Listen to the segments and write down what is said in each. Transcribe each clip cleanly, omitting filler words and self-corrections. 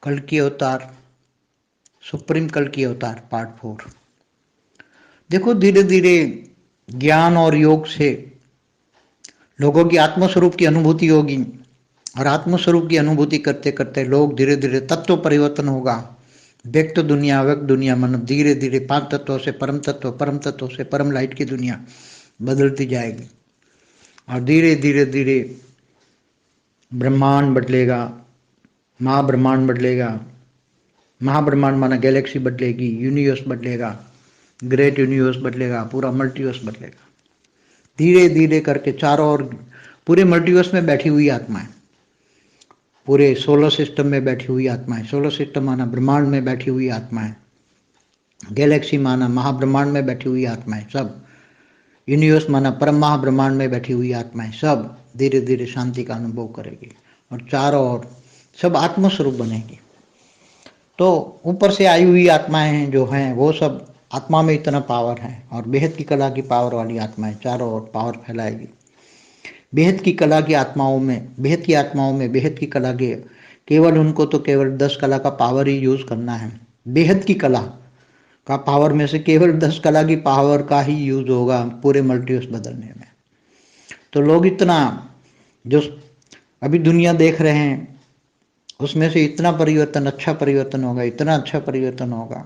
कल्कि अवतार, सुप्रीम कल्कि अवतार पार्ट 4। देखो, धीरे धीरे ज्ञान और योग से लोगों की आत्मस्वरूप की अनुभूति होगी, और आत्मस्वरूप की अनुभूति करते करते लोग धीरे धीरे तत्व परिवर्तन होगा। व्यक्त दुनिया, अव्यक्त दुनिया, मन धीरे धीरे 5 तत्वों से परम तत्व से परम लाइट की दुनिया बदलती जाएगी। और धीरे धीरे धीरे ब्रह्मांड बदलेगा, महाब्रह्मांड बदलेगा, महाब्रह्मांड माना गैलेक्सी बदलेगी, यूनिवर्स बदलेगा, ग्रेट यूनिवर्स बदलेगा, पूरा मल्टीवर्स बदलेगा। धीरे धीरे करके चारों ओर पूरे मल्टीवर्स में बैठी हुई आत्माएं, पूरे सोलर सिस्टम में बैठी हुई आत्माएं, सोलर सिस्टम माना ब्रह्मांड में बैठी हुई आत्माएं, गैलेक्सी माना महाब्रह्मांड में बैठी हुई आत्माएं, सब यूनिवर्स माना परम महाब्रह्मांड में बैठी हुई आत्माएं, सब धीरे धीरे शांति का अनुभव करेगी और चारों ओर सब आत्मस्वरूप बनेगी। तो ऊपर से आई हुई आत्माएं हैं जो हैं, वो सब आत्मा में इतना पावर है, और बेहद की कला की पावर वाली आत्माएं चारों ओर पावर फैलाएगी। बेहद की कला की आत्माओं में, बेहद की आत्माओं में बेहद की कला के केवल उनको तो केवल 10 कला का पावर ही यूज करना है। बेहद की कला का पावर में से केवल 10 कला की पावर का ही यूज होगा पूरे मल्टीवर्स बदलने में। तो लोग इतना जो अभी दुनिया देख रहे हैं उसमें से इतना परिवर्तन, अच्छा परिवर्तन होगा, इतना अच्छा परिवर्तन होगा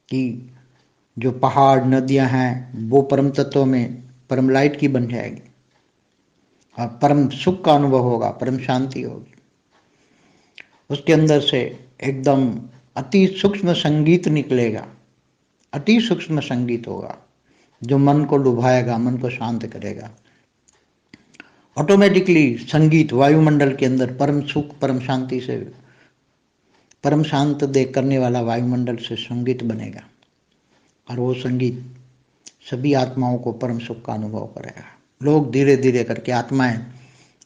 कि जो पहाड़ नदियां हैं वो परम तत्वों में परम लाइट की बन जाएगी, और परम सुख का अनुभव होगा, परम शांति होगी। उसके अंदर से एकदम अति सूक्ष्म संगीत निकलेगा, अति सूक्ष्म संगीत होगा जो मन को लुभाएगा, मन को शांत करेगा। ऑटोमेटिकली संगीत वायुमंडल के अंदर परम सुख, परम शांति से, परम शांत देख करने वाला वायुमंडल से संगीत बनेगा, और वो संगीत सभी आत्माओं को परम सुख का अनुभव करेगा। लोग धीरे धीरे करके आत्माएं,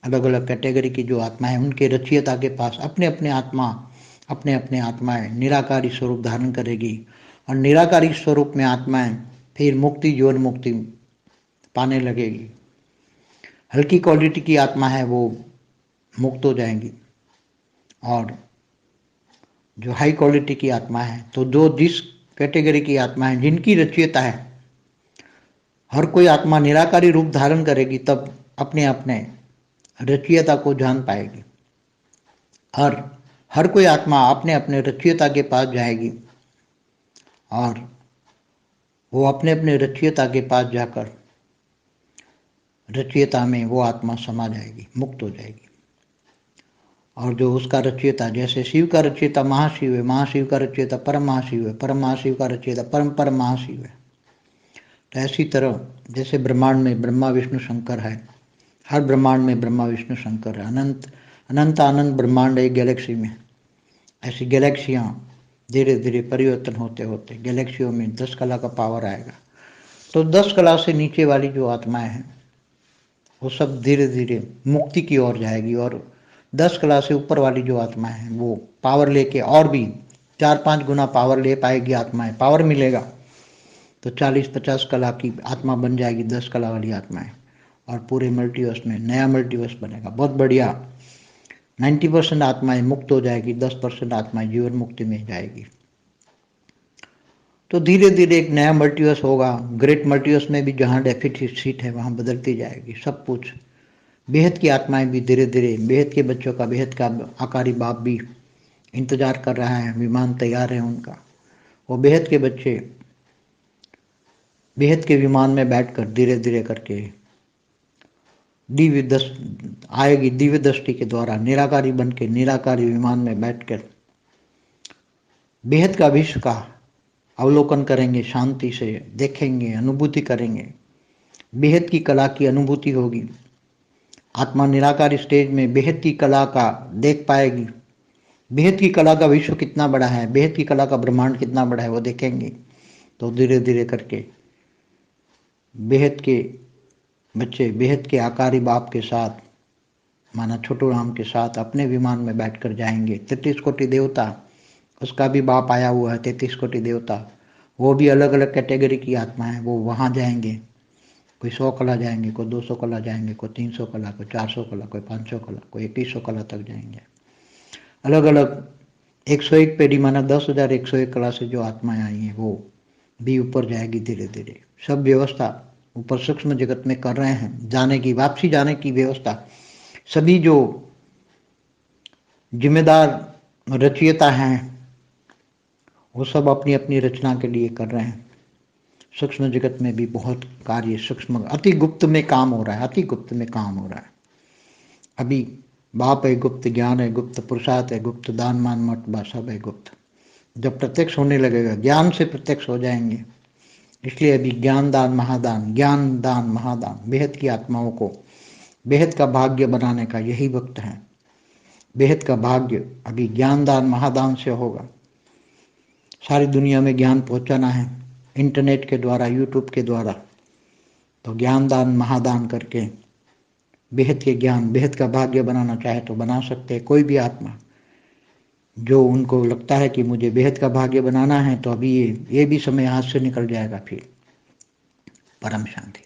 अलग अलग कैटेगरी की जो आत्माएं, उनके रचयिता के पास अपने अपने आत्माएं निराकारी स्वरूप धारण करेगी, और निराकारी स्वरूप में आत्माएं फिर मुक्ति, जीवन मुक्ति पाने लगेगी। हल्की क्वालिटी की आत्मा है वो मुक्त हो जाएंगी, और जो हाई क्वालिटी की आत्मा है, तो जो जिस कैटेगरी की आत्मा है, जिनकी रचयिता है, हर कोई आत्मा निराकारी रूप धारण करेगी तब अपने अपने रचयिता को जान पाएगी। हर कोई आत्मा अपने अपने रचयिता के पास जाएगी, और वो अपने अपने रचयिता के पास जाकर रचयिता में वो आत्मा समा जाएगी, मुक्त हो जाएगी। और जो उसका रचयिता, जैसे शिव का रचयिता महाशिव है, महाशिव का रचयिता परम महाशिव है, परम महाशिव का रचयिता परम परम महाशिव है, तो ऐसी तरह जैसे ब्रह्मांड में ब्रह्मा विष्णु शंकर है, हर ब्रह्मांड में ब्रह्मा विष्णु शंकर है, अनंत अनंत अनंत ब्रह्मांड है गैलेक्सी में। ऐसी गैलेक्सियाँ धीरे धीरे परिवर्तन होते होते गैलेक्सियों में 10 कला का पावर आएगा। तो 10 कला से नीचे वाली जो आत्माएं हैं वो सब धीरे धीरे मुक्ति की ओर जाएगी, और 10 कला से ऊपर वाली जो आत्माएं हैं वो पावर लेके और भी 4-5 गुना पावर ले पाएगी आत्माएं, पावर मिलेगा तो 40-50 कला की आत्मा बन जाएगी 10 कला वाली आत्माएं, और पूरे मल्टीवर्स में नया मल्टीवर्स बनेगा, बहुत बढ़िया। 90% आत्माएं मुक्त हो जाएगी, 10% आत्माएं जीवन मुक्ति में जाएगी। तो धीरे धीरे एक नया मल्टीवर्स होगा। ग्रेट मल्टीवर्स में भी जहाँ डेफिसिट है वहाँ बदलती जाएगी सब कुछ। बेहद की आत्माएं भी धीरे धीरे, बेहद के बच्चों का, बेहद का आकारी बाप भी इंतजार कर रहा है, विमान तैयार है उनका। वो बेहद के बच्चे बेहद के विमान में बैठकर धीरे धीरे करके दिव्य दृष्टि के द्वारा निराकारी बन के निराकारी विमान में बैठकर बेहद का विश्व का अवलोकन करेंगे, शांति से देखेंगे, अनुभूति करेंगे, बेहद की कला की अनुभूति होगी। आत्मा निराकारी स्टेज में बेहद की कला का देख पाएगी, बेहद की कला का विश्व कितना बड़ा है, बेहद की कला का ब्रह्मांड कितना बड़ा है वो देखेंगे। तो धीरे धीरे करके बेहद के बच्चे बेहद के आकारी बाप के साथ, माना छोटू राम के साथ अपने विमान में बैठकर जाएंगे। 33 कोटि देवता, उसका भी बाप आया हुआ है, 33 कोटि देवता, वो भी अलग अलग कैटेगरी की आत्मा है, वो वहाँ जाएंगे। कोई 100 कला जाएंगे, कोई 200 कला जाएंगे, कोई 300 कला, कोई 400 कला, कोई 500 कला, कोई 2100 कला तक जाएंगे। अलग अलग 101 पेढ़ी माना 10,101 कला से जो आत्माएं आई हैं वो भी ऊपर जाएगी धीरे धीरे। सब व्यवस्था ऊपर सूक्ष्म जगत में कर रहे हैं, जाने की, वापसी जाने की व्यवस्था। सभी जो जिम्मेदार रचयिता हैं वो सब अपनी अपनी रचना के लिए कर रहे हैं। सूक्ष्म जगत में भी बहुत कार्य सूक्ष्म अति गुप्त में काम हो रहा है, अति गुप्त में काम हो रहा है। अभी बाप है गुप्त, ज्ञान है गुप्त, पुरुषार्थ है गुप्त, दान मान मर्तबा सब है गुप्त। जब प्रत्यक्ष होने लगेगा, ज्ञान से प्रत्यक्ष हो जाएंगे। इसलिए अभी ज्ञान दान महादान, ज्ञान दान महादान, बेहद की आत्माओं को बेहद का भाग्य बनाने का यही वक्त है। बेहद का भाग्य अभी ज्ञान दान महादान से होगा। सारी दुनिया में ज्ञान पहुंचाना है इंटरनेट के द्वारा, यूट्यूब के द्वारा। तो ज्ञान दान महादान करके बेहद के ज्ञान, बेहद का भाग्य बनाना चाहे तो बना सकते हैं। कोई भी आत्मा जो उनको लगता है कि मुझे बेहद का भाग्य बनाना है, तो अभी ये भी समय हाथ से निकल जाएगा। फिर परम शांति।